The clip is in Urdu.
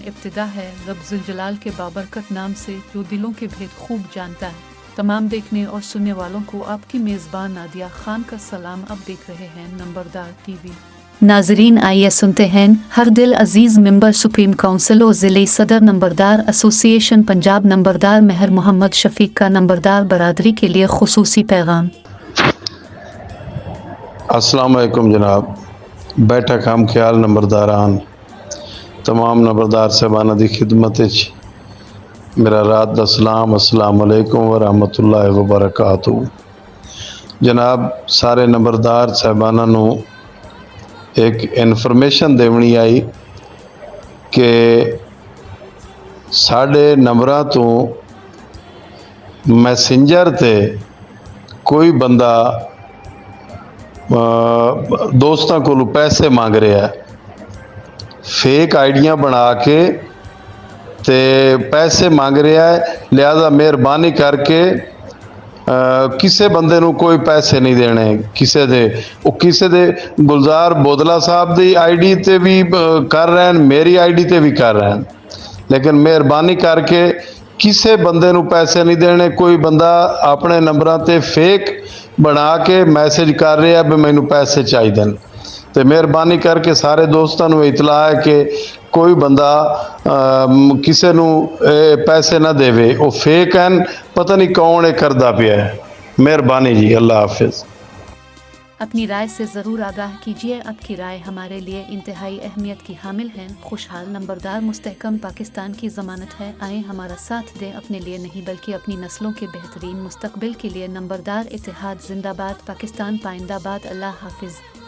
ابتدا ہے رب ذوالجلال کے بابرکت نام سے جو دلوں کے بھید خوب جانتا ہے۔ تمام دیکھنے اور سننے والوں کو آپ کی میزبان نادیہ خان کا سلام۔ اب دیکھ رہے ہیں نمبردار ٹی وی۔ ناظرین آئیے سنتے ہیں ہر دل عزیز ممبر سپریم کونسل اور ضلعی صدر نمبردار ایسوسی ایشن پنجاب نمبردار مہر محمد شفیق کا نمبردار برادری کے لیے خصوصی پیغام۔ السلام علیکم جناب، بیٹھک ہم خیال نمبرداران تمام نمبردار صاحبانہ دی خدمت میرا رات دا سلام، السلام علیکم ورحمۃ اللہ وبرکاتہ۔ جناب سارے نمبردار صاحبانہ نو ایک انفارمیشن دیونی آئی کہ ساڑھے نمبراں تو میسنجر تے کوئی بندہ دوستاں کو پیسے مانگ رہا ہے، فیک آئیڈیاں بنا کے تے پیسے مانگ رہا ہے، لہذا مہربانی کر کے کسے بندے نو کوئی پیسے نہیں دینے۔ کسے دے گلزار بودلہ صاحب دی آئی ڈی تے بھی کر رہے ہیں، میری آئی ڈی تے بھی کر رہے ہیں، لیکن مہربانی کر کے کسے بندے نو پیسے نہیں دینے۔ کوئی بندہ اپنے نمبراں تے فیک بنا کے میسج کر رہا ہے بھی مینوں پیسے چاہیے، تو مہربانی کر کے سارے دوستاں نو اطلاع ہے کہ کوئی بندہ کسے نو پیسے نہ دے، وہ فیک ہیں، پتہ نہیں کون ہے کردہ پیا ہے۔ مہربانی جی، اللہ حافظ۔ اپنی رائے سے ضرور آگاہ کیجیے، آپ کی رائے ہمارے لیے انتہائی اہمیت کی حامل ہے۔ خوشحال نمبردار مستحکم پاکستان کی ضمانت ہے، آئیں ہمارا ساتھ دیں، اپنے لیے نہیں بلکہ اپنی نسلوں کے بہترین مستقبل کے لیے۔ نمبردار اتحاد زندہ باد، پاکستان پائندہ باد۔ اللہ حافظ۔